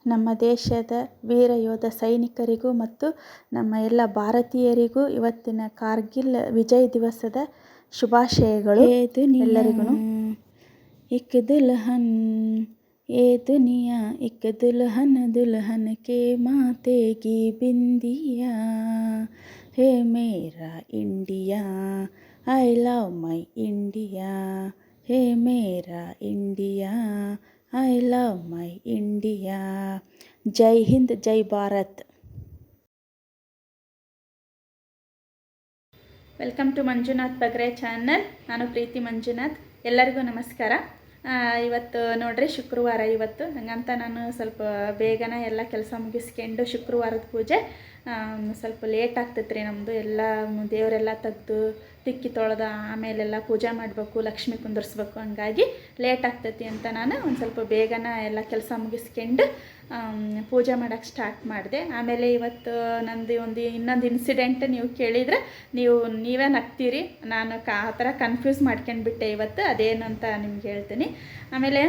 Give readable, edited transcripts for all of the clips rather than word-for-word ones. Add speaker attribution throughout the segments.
Speaker 1: ನಮ್ಮ ದೇಶದ ವೀರ ಯೋಧ ಸೈನಿಕರಿಗೂ ಮತ್ತು ನಮ್ಮ ಎಲ್ಲ ಭಾರತೀಯರಿಗೂ ಇವತ್ತಿನ ಕಾರ್ಗಿಲ್ ವಿಜಯ್ ದಿವಸದ ಶುಭಾಶಯಗಳು ಎಲ್ಲರಿಗೂ. एक दुल्हन ये दुनिया एक दुल्हन दुल्हन के मातेगी बिंदिया हे मेरा India I love my India हे मेरा India I love my India. जय हिंद जय Bharat. Welcome to Manjunath Bagre channel. ನಾನು ಪ್ರೀತಿ ಮಂಜುನಾಥ್. ಎಲ್ಲರಿಗೂ ನಮಸ್ಕಾರ. ಇವತ್ತು ನೋಡ್ರಿ ಶುಕ್ರವಾರ. ಇವತ್ತು ಹಂಗಂತ ನಾನು ಸ್ವಲ್ಪ ಬೇಗನೆ ಎಲ್ಲ ಕೆಲಸ ಮುಗಿಸ್ಕೊಂಡು ಶುಕ್ರವಾರದ ಪೂಜೆ ಸ್ವಲ್ಪ ಲೇಟ್ ಆಗ್ತೈತೆ ರೀ. ನಮ್ಮದು ಎಲ್ಲ ದೇವರೆಲ್ಲ ತೆಗೆದು ತಿಕ್ಕಿ ತೊಳೆದ ಆಮೇಲೆಲ್ಲ ಪೂಜೆ ಮಾಡಬೇಕು, ಲಕ್ಷ್ಮಿ ಕುಂದರ್ಸ್ಬೇಕು, ಹಂಗಾಗಿ ಲೇಟ್ ಆಗ್ತೈತಿ ಅಂತ ನಾನು ಒಂದು ಸ್ವಲ್ಪ ಬೇಗನೆ ಎಲ್ಲ ಕೆಲಸ ಮುಗಿಸ್ಕೊಂಡು ಪೂಜೆ ಮಾಡೋಕ್ಕೆ ಸ್ಟಾರ್ಟ್ ಮಾಡಿದೆ. ಆಮೇಲೆ ಇವತ್ತು ನಂದು ಇನ್ನೊಂದು ಇನ್ಸಿಡೆಂಟ್ ನೀವು ಕೇಳಿದರೆ ನೀವೇ ನಗ್ತೀರಿ. ನಾನು ಆ ಥರ ಕನ್ಫ್ಯೂಸ್ ಮಾಡ್ಕೊಂಡ್ಬಿಟ್ಟೆ ಇವತ್ತು. ಅದೇನು ಅಂತ ನಿಮ್ಗೆ ಹೇಳ್ತೀನಿ. ಆಮೇಲೆ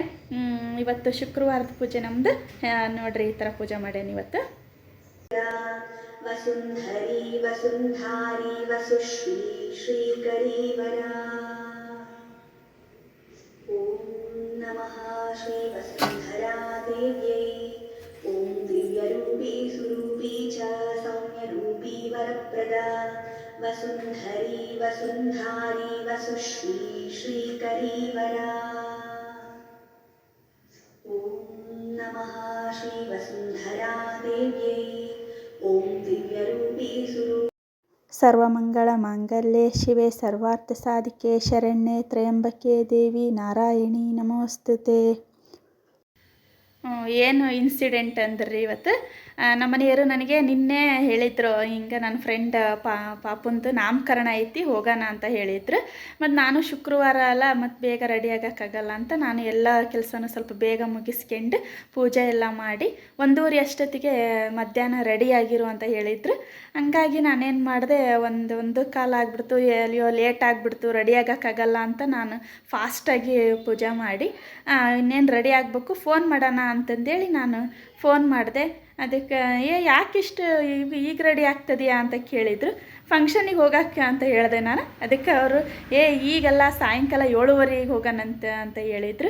Speaker 1: ಇವತ್ತು ಶುಕ್ರವಾರದ ಪೂಜೆ ನಮ್ಮದು ನೋಡ್ರಿ ಈ ಥರ ಪೂಜೆ ಮಾಡೇನಿ ಇವತ್ತು. ವಸುಂಧರಿ ವಸುಂಧಾರಿ ವಸುಶ್ರೀ ಶ್ರೀಕರೀವರ ಓಂ ನಮಃ ಶ್ರೀ ವಸುಂಧರಾ ದೇವ್ಯೈ ಓಂ ದಿವ್ಯರೂಪೀ ಸುರೂಪೀ ಚ ಸೌಮ್ಯರೂಪೀ ವರಪ್ರದ ವಸುಂಧರಿ ವಸುಂಧಾರಿ ವಸುಶ್ರೀ ಶ್ರೀಕರೀವರ ಓಂ ನಮಃ ಶ್ರೀ ವಸುಂಧರಾ ದೇವ್ಯೈ ಓಂ ದಿವ್ಯರೂಪೀ ಸುರೂಪೀ. ಸರ್ವಮಂಗಳ ಮಾಂಗಲ್ಯೆ ಶಿವೆ ಸರ್ವಾರ್ಥ ಸಾಧಿಕೆ ಶರಣ್ಯೆ ತ್ರ್ಯಂಬಕೆ ದೇವಿ ನಾರಾಯಣಿ ನಮೋಸ್ತುತೆ. ಏನು ಇನ್ಸಿಡೆಂಟ್ ಅಂದ್ರೆ ಇವತ್ತು ನಮ್ಮ ಮನೆಯವರು ನನಗೆ ನಿನ್ನೆ ಹೇಳಿದರು, ಹಿಂಗೆ ನನ್ನ ಫ್ರೆಂಡ್ ಪಾಪಂದು ನಾಮಕರಣ ಐತಿ ಹೋಗೋಣ ಅಂತ ಹೇಳಿದ್ರು. ಮತ್ತು ನಾನು ಶುಕ್ರವಾರ ಅಲ್ಲ ಮತ್ತು ಬೇಗ ರೆಡಿ ಆಗೋಕ್ಕಾಗಲ್ಲ ಅಂತ ನಾನು ಎಲ್ಲ ಕೆಲಸನೂ ಸ್ವಲ್ಪ ಬೇಗ ಮುಗಿಸ್ಕೊಂಡು ಪೂಜೆ ಎಲ್ಲ ಮಾಡಿ 1:30 ಅಷ್ಟೊತ್ತಿಗೆ ಮಧ್ಯಾಹ್ನ ರೆಡಿ ಆಗಿರು ಅಂತ ಹೇಳಿದರು. ಹಂಗಾಗಿ ನಾನೇನು ಮಾಡಿದೆ, ಒಂದು ಕಾಲ ಆಗಿಬಿಡ್ತು, ಎಲ್ಲಿಯೋ ಲೇಟ್ ಆಗಿಬಿಡ್ತು, ರೆಡಿ ಆಗೋಕ್ಕಾಗಲ್ಲ ಅಂತ ನಾನು ಫಾಸ್ಟಾಗಿ ಪೂಜೆ ಮಾಡಿ ಇನ್ನೇನು ರೆಡಿ ಆಗಬೇಕು, ಫೋನ್ ಮಾಡೋಣ ಅಂತಂದೇಳಿ ನಾನು ಫೋನ್ ಮಾಡಿದೆ. ಅದಕ್ಕೆ ಯಾಕಿಷ್ಟು ಈಗ ರೆಡಿ ಆಗ್ತದೆಯಾ ಅಂತ ಕೇಳಿದರು. ಫಂಕ್ಷನಿಗೆ ಹೋಗೋಕ್ಕೆ ಅಂತ ಹೇಳಿದೆ ನಾನು. ಅದಕ್ಕೆ ಅವರು ಈಗೆಲ್ಲ ಸಾಯಂಕಾಲ 7:30 ಹೋಗೋಣಂತೆ ಅಂತ ಹೇಳಿದರು.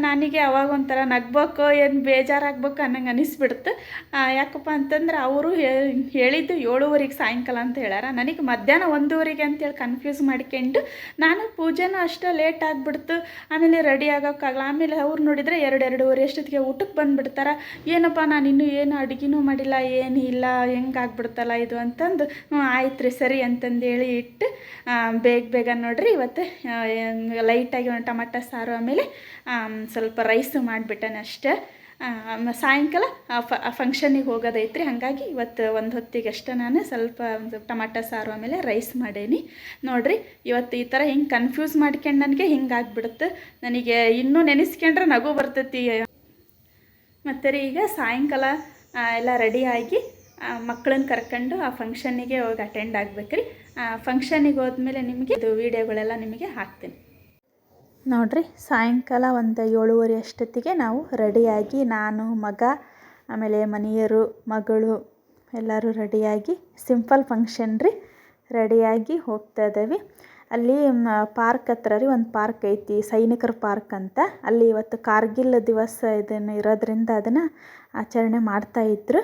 Speaker 1: ನನಗೆ ಅವಾಗ ಒಂಥರ ನಗ್ಬೇಕು, ಏನು ಬೇಜಾರಾಗಬೇಕು ಅನ್ನಂಗೆ ಅನ್ನಿಸ್ಬಿಡ್ತು. ಯಾಕಪ್ಪ ಅಂತಂದ್ರೆ ಅವರು ಹೇಳಿದ್ದು 7:30 ಸಾಯಂಕಾಲ ಅಂತ ಹೇಳ್ಯಾರ. ನನಗೆ ಮಧ್ಯಾಹ್ನ 1:00 ಅಂತೇಳಿ ಕನ್ಫ್ಯೂಸ್ ಮಾಡ್ಕೊಂಡು ನಾನು ಪೂಜೆನೂ ಅಷ್ಟೇ ಲೇಟ್ ಆಗಿಬಿಡ್ತು. ಆಮೇಲೆ ರೆಡಿ ಆಗೋಕ್ಕಾಗಲ್ಲ. ಆಮೇಲೆ ಅವ್ರು ನೋಡಿದರೆ 2:30 ಅಷ್ಟೊತ್ತಿಗೆ ಊಟಕ್ಕೆ ಬಂದುಬಿಡ್ತಾರೆ. ಏನಪ್ಪ ನಾನು ಇನ್ನೂ ಏನು ಅಡುಗೆನೂ ಮಾಡಿಲ್ಲ, ಏನು ಇಲ್ಲ, ಹೆಂಗಾಗ್ಬಿಡ್ತಲ್ಲ ಇದು ಅಂತಂದು ಆಯ್ತು ರೀ ಸರಿ ಅಂತಂದೇಳಿ ಇಟ್ಟು ಬೇಗ ನೋಡ್ರಿ ಇವತ್ತು ಲೈಟಾಗಿ ಒಂದು ಟೊಮಟೊ ಸಾರು ಆಮೇಲೆ ಸ್ವಲ್ಪ ರೈಸು ಮಾಡಿಬಿಟ್ಟೆ ಅಷ್ಟೇ. ಸಾಯಂಕಾಲ ಫಂಕ್ಷನಿಗೆ ಹೋಗೋದೈತ್ರಿ. ಹಾಗಾಗಿ ಇವತ್ತು ಒಂದು ಹೊತ್ತಿಗೆ ಅಷ್ಟೇ ನಾನು ಸ್ವಲ್ಪ ಟೊಮಟೊ ಸಾರು ಆಮೇಲೆ ರೈಸ್ ಮಾಡೇನಿ. ನೋಡಿರಿ ಇವತ್ತು ಈ ಥರ ಹಿಂಗೆ ಕನ್ಫ್ಯೂಸ್ ಮಾಡ್ಕೊಂಡು ನನಗೆ ಹಿಂಗಾಗ್ಬಿಡುತ್ತೆ. ನನಗೆ ಇನ್ನೂ ನೆನೆಸ್ಕೊಂಡ್ರೆ ನಗು ಬರ್ತೈತಿ. ಮತ್ತು ರೀ ಈಗ ಸಾಯಂಕಾಲ ಎಲ್ಲ ರೆಡಿಯಾಗಿ ಮಕ್ಕಳನ್ನ ಕರ್ಕೊಂಡು ಆ ಫಂಕ್ಷನ್ನಿಗೆ ಹೋಗಿ ಅಟೆಂಡ್ ಆಗ್ಬೇಕ್ರಿ. ಫಂಕ್ಷನಿಗೆ ಹೋದ್ಮೇಲೆ ನಿಮಗೆ ಇದು ವೀಡಿಯೋಗಳೆಲ್ಲ ನಿಮಗೆ ಹಾಕ್ತೀನಿ ನೋಡಿರಿ. ಸಾಯಂಕಾಲ ಒಂದು 7:30 ಅಷ್ಟೊತ್ತಿಗೆ ನಾವು ರೆಡಿಯಾಗಿ ನಾನು, ಮಗ, ಆಮೇಲೆ ಮನೆಯವರು, ಮಗಳು ಎಲ್ಲರೂ ರೆಡಿಯಾಗಿ ಸಿಂಪಲ್ ಫಂಕ್ಷನ್ ರೀ ರೆಡಿಯಾಗಿ ಹೋಗ್ತಾ ಇದ್ದೀವಿ. ಅಲ್ಲಿ ಪಾರ್ಕ್ ಹತ್ರ ರೀ ಒಂದು ಪಾರ್ಕ್ ಐತಿ, ಸೈನಿಕರ ಪಾರ್ಕ್ ಅಂತ. ಅಲ್ಲಿ ಇವತ್ತು ಕಾರ್ಗಿಲ್ ದಿವಸ ಇದನ್ನು ಇರೋದ್ರಿಂದ ಅದನ್ನು ಆಚರಣೆ ಮಾಡ್ತಾಯಿದ್ರು.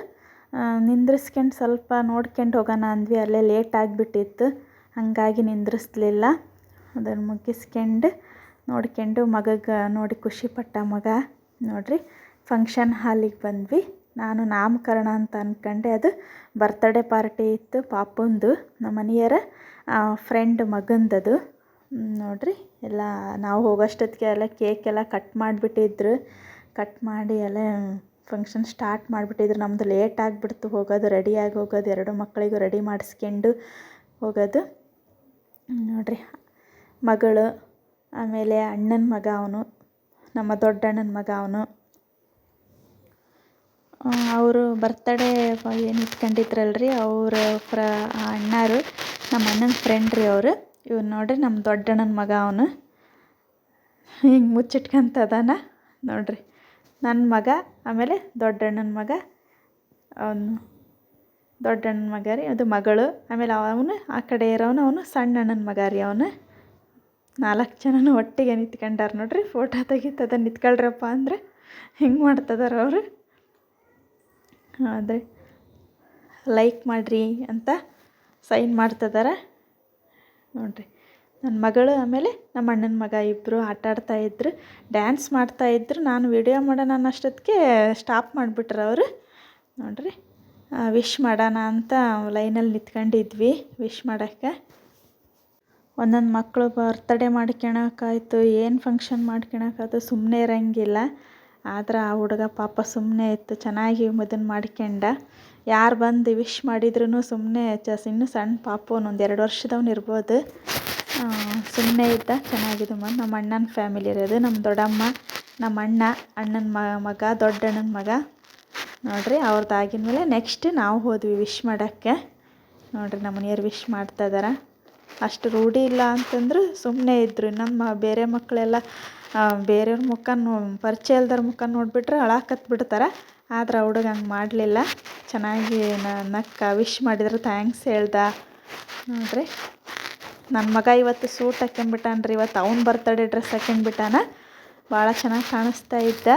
Speaker 1: ನಿಂದ್ರಿಸ್ಕೊಂಡು ಸ್ವಲ್ಪ ನೋಡ್ಕೊಂಡು ಹೋಗೋಣ ಅಂದ್ವಿ. ಅಲ್ಲೇ ಲೇಟ್ ಆಗಿಬಿಟ್ಟಿತ್ತು, ಹಾಗಾಗಿ ನಿಂದ್ರಿಸ್ಲಿಲ್ಲ. ಅದನ್ನು ಮುಗಿಸ್ಕೊಂಡು ನೋಡ್ಕೊಂಡು ಮಗಗೆ ನೋಡಿ ಖುಷಿಪಟ್ಟ ಮಗ. ನೋಡಿರಿ ಫಂಕ್ಷನ್ ಹಾಲಿಗೆ ಬಂದ್ವಿ. ನಾನು ನಾಮಕರಣ ಅಂತ ಅಂದ್ಕೊಂಡೆ, ಅದು ಬರ್ತ್ಡೇ ಪಾರ್ಟಿ ಇತ್ತು ಪಾಪಂದು, ನಮ್ಮ ಮನೆಯವರ ಫ್ರೆಂಡ್ ಮಗಂದದು. ನೋಡಿರಿ ಎಲ್ಲ ನಾವು ಹೋಗೋಷ್ಟೊತ್ತಿಗೆ ಎಲ್ಲ ಕೇಕೆಲ್ಲ ಕಟ್ ಮಾಡಿಬಿಟ್ಟಿದ್ರು. ಕಟ್ ಮಾಡಿ ಎಲ್ಲ ಫಂಕ್ಷನ್ ಸ್ಟಾರ್ಟ್ ಮಾಡಿಬಿಟ್ಟಿದ್ರು. ನಮ್ಮದು ಲೇಟ್ ಆಗಿಬಿಡ್ತು ಹೋಗೋದು, ರೆಡಿಯಾಗಿ ಹೋಗೋದು, 2 ಮಕ್ಕಳಿಗೂ ರೆಡಿ ಮಾಡಿಸ್ಕೊಂಡು ಹೋಗೋದು. ನೋಡಿರಿ ಮಗಳು, ಆಮೇಲೆ ಅಣ್ಣನ ಮಗ ಅವನು, ನಮ್ಮ ದೊಡ್ಡಣ್ಣನ ಮಗ ಅವನು. ಅವರು ಬರ್ತಡೇ ಏನು ಇಟ್ಕೊಂಡಿದ್ರಲ್ರಿ ಅವರ ಅಣ್ಣಾರು, ನಮ್ಮ ಅಣ್ಣನ ಫ್ರೆಂಡ್ ರೀ ಅವರು. ಇವ್ನು ನೋಡಿರಿ ನಮ್ಮ ದೊಡ್ಡಣ್ಣನ ಮಗ ಅವನು. ಹಿಂಗೆ ಮುಚ್ಚಿಟ್ಕೊಂತದಾನ ನೋಡಿರಿ. ನನ್ನ ಮಗ, ಆಮೇಲೆ ದೊಡ್ಡಣ್ಣನ ಮಗ, ಅವನು ದೊಡ್ಡಣ್ಣನ ಮಗ ರೀ, ಅದು ಮಗಳು, ಆಮೇಲೆ ಅವನು ಆ ಕಡೆ ಇರೋನು ಅವನು ಸಣ್ಣ ಅಣ್ಣನ ಮಗ ರೀ. ಅವನು 4 ಜನನೂ ಒಟ್ಟಿಗೆ ನಿಂತ್ಕೊಂಡಾರ ನೋಡ್ರಿ. ಫೋಟೋ ತೆಗಿತದ ನಿಂತ್ಕೊಳ್ರಪ್ಪ ಅಂದರೆ ಹಿಂಗೆ ಮಾಡ್ತದಾರ ಅವರು. ಆದರೆ ಲೈಕ್ ಮಾಡಿರಿ ಅಂತ ಸೈನ್ ಮಾಡ್ತಿದ್ದಾರೆ ನೋಡಿರಿ. ನನ್ನ ಮಗಳು ಆಮೇಲೆ ನಮ್ಮ ಅಣ್ಣನ ಮಗ ಇಬ್ಬರು ಆಟಾಡ್ತಾಯಿದ್ರು, ಡ್ಯಾನ್ಸ್ ಮಾಡ್ತಾಯಿದ್ರು. ನಾನು ವಿಡಿಯೋ ಮಾಡೋಣ ಅನ್ನೋಷ್ಟೊತ್ತಿಗೆ ಸ್ಟಾಪ್ ಮಾಡಿಬಿಟ್ರು ಅವರು ನೋಡಿರಿ. ವಿಶ್ ಮಾಡೋಣ ಅಂತ ಲೈನಲ್ಲಿ ನಿಂತ್ಕೊಂಡಿದ್ವಿ ವಿಶ್ ಮಾಡೋಕ್ಕೆ. ಒಂದೊಂದು ಮಕ್ಕಳು ಬರ್ತ್ಡೇ ಮಾಡ್ಕೊಳಕ್ಕಾಯ್ತು, ಏನು ಫಂಕ್ಷನ್ ಮಾಡ್ಕೊಳಕ್ಕಾಯ್ತು, ಸುಮ್ಮನೆ ಇರೋಂಗಿಲ್ಲ. ಆದ್ರೆ ಆ ಹುಡುಗ ಪಾಪ ಸುಮ್ಮನೆ ಇತ್ತು, ಚೆನ್ನಾಗಿ ಇದನ್ನು ಮಾಡ್ಕೊಂಡ. ಯಾರು ಬಂದು ವಿಶ್ ಮಾಡಿದ್ರೂ ಸುಮ್ಮನೆ ಇನ್ನೂ ಸಣ್ಣ ಪಾಪು, ಒಂದು 2 ವರ್ಷದವನು ಇರ್ಬೋದು, ಸುಮ್ಮನೆ ಇದ್ದ. ಚೆನ್ನಾಗಿದೆ. ನಮ್ಮ ಅಣ್ಣನ ಫ್ಯಾಮಿಲಿ ಇರೋದು, ನಮ್ಮ ದೊಡ್ಡಮ್ಮ, ನಮ್ಮ ಅಣ್ಣನ ಮಗ, ದೊಡ್ಡಣ್ಣನ ಮಗ ನೋಡಿರಿ. ಅವ್ರದ್ದಾಗಿದ್ಮೇಲೆ ನೆಕ್ಸ್ಟ್ ನಾವು ಹೋದ್ವಿ ವಿಶ್ ಮಾಡೋಕ್ಕೆ ನೋಡಿರಿ. ನಮ್ಮ ಮನೆಯವ್ರು ವಿಶ್ ಮಾಡ್ತಾಯಿದ್ದಾರೆ. ಅಷ್ಟು ರೂಢಿ ಇಲ್ಲ ಅಂತಂದ್ರೆ ಸುಮ್ಮನೆ ಇದ್ದರು. ನಮ್ಮ ಬೇರೆ ಮಕ್ಕಳೆಲ್ಲ ಬೇರೆಯವ್ರ ಮುಖ ಪರಿಚಯ ಇಲ್ದವ್ರ ಮುಖ ನೋಡಿಬಿಟ್ರೆ ಅಳಾಕತ್ಬಿಡ್ತಾರೆ. ಆದ್ರೆ ಆ ಹುಡುಗ ಹಂಗೆ ಮಾಡಲಿಲ್ಲ, ಚೆನ್ನಾಗಿ ನಕ್ಕ ವಿಶ್ ಮಾಡಿದ್ರು, ಥ್ಯಾಂಕ್ಸ್ ಹೇಳ್ದ ನೋಡಿರಿ. ನನ್ನ ಮಗ ಇವತ್ತು ಸೂಟ್ ಹಾಕ್ಕೊಂಬಿಟ್ಟಾನ್ರಿ. ಇವತ್ತು ಅವ್ನು ಬರ್ತಡೇ ಡ್ರೆಸ್ ಹಾಕ್ಕೊಂಬಿಟ್ಟಾನ. ಭಾಳ ಚೆನ್ನಾಗಿ ಕಾಣಿಸ್ತಾ ಇದ್ದ.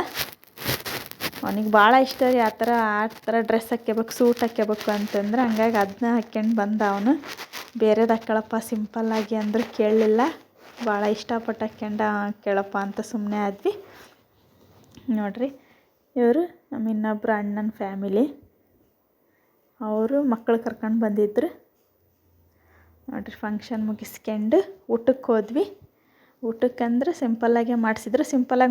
Speaker 1: ಅವನಿಗೆ ಭಾಳ ಇಷ್ಟ ರೀ ಆ ಥರ ಡ್ರೆಸ್ ಹಾಕ್ಕೋಬೇಕು, ಸೂಟ್ ಹಾಕ್ಕೋಬೇಕು ಅಂತಂದ್ರೆ. ಹಂಗಾಗಿ ಅದನ್ನ ಹಾಕ್ಕೊಂಡು ಬಂದ ಅವನು. ಬೇರೆದು ಹಾಕ್ಕೊಳಪ್ಪ ಸಿಂಪಲ್ಲಾಗಿ ಅಂದ್ರೆ ಕೇಳಲಿಲ್ಲ. ಭಾಳ ಇಷ್ಟಪಟ್ಟು ಕೇಳಪ್ಪ ಅಂತ ಸುಮ್ಮನೆ ಆದ್ವಿ ನೋಡಿರಿ. ಇವರು ನಮ್ಮ ಇನ್ನೊಬ್ಬರು ಅಣ್ಣನ ಫ್ಯಾಮಿಲಿ, ಅವರು ಮಕ್ಕಳು ಕರ್ಕೊಂಡು ಬಂದಿದ್ರು ನೋಡಿರಿ. ಫಂಕ್ಷನ್ ಮುಗಿಸ್ಕೊಂಡು ಊಟಕ್ಕೆ ಹೋದ್ವಿ. ಊಟಕ್ಕಂದ್ರೆ ಸಿಂಪಲ್ಲಾಗೆ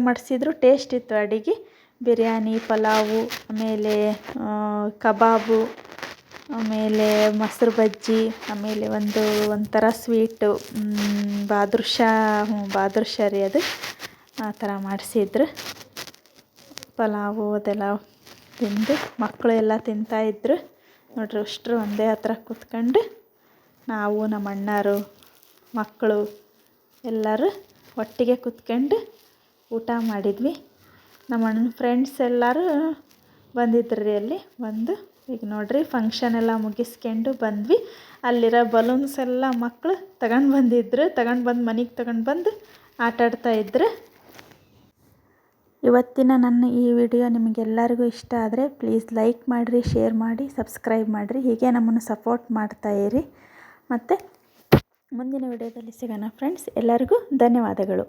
Speaker 1: ಮಾಡಿಸಿದ್ರು. ಟೇಸ್ಟ್ ಇತ್ತು ಅಡುಗೆ. ಬಿರಿಯಾನಿ, ಪಲಾವು, ಆಮೇಲೆ ಕಬಾಬು, ಆಮೇಲೆ ಮೊಸರು ಬಜ್ಜಿ, ಆಮೇಲೆ ಒಂಥರ ಸ್ವೀಟು ಬಾದುಷಾ ರೀ ಅದು. ಆ ಥರ ಮಾಡಿಸಿದ್ರು. ಪಲಾವು ಅದೆಲ್ಲ ತಿಂದು ಮಕ್ಕಳು ಎಲ್ಲ ತಿಂತಾಯಿದ್ರು ನೋಡ್ರಿ. ಅಷ್ಟರು ಒಂದೇ ಹತ್ರ ಕೂತ್ಕೊಂಡು ನಾವು, ನಮ್ಮ ಅಣ್ಣಾರು, ಮಕ್ಕಳು ಎಲ್ಲರೂ ಒಟ್ಟಿಗೆ ಕೂತ್ಕೊಂಡು ಊಟ ಮಾಡಿದ್ವಿ. ನಮ್ಮ ಅಣ್ಣನ ಫ್ರೆಂಡ್ಸ್ ಎಲ್ಲರೂ ಬಂದಿದ್ರು ರೀ. ಅಲ್ಲಿ ಈಗ ನೋಡಿರಿ ಫಂಕ್ಷನ್ ಎಲ್ಲ ಮುಗಿಸ್ಕೊಂಡು ಬಂದ್ವಿ. ಅಲ್ಲಿರೋ ಬಲೂನ್ಸ್ ಎಲ್ಲ ಮಕ್ಕಳು ತಗೊಂಡು ಬಂದು ಆಟಾಡ್ತಾಯಿದ್ರು. ಇವತ್ತಿನ ನನ್ನ ಈ ವಿಡಿಯೋ ನಿಮಗೆಲ್ಲರಿಗೂ ಇಷ್ಟ ಆದರೆ ಪ್ಲೀಸ್ ಲೈಕ್ ಮಾಡಿರಿ, ಶೇರ್ ಮಾಡಿ, ಸಬ್ಸ್ಕ್ರೈಬ್ ಮಾಡಿರಿ. ಹೀಗೆ ನಮ್ಮನ್ನು ಸಪೋರ್ಟ್ ಮಾಡ್ತಾಯಿರಿ. ಮತ್ತು ಮುಂದಿನ ವಿಡಿಯೋದಲ್ಲಿ ಸಿಗೋಣ ಫ್ರೆಂಡ್ಸ್. ಎಲ್ಲರಿಗೂ ಧನ್ಯವಾದಗಳು.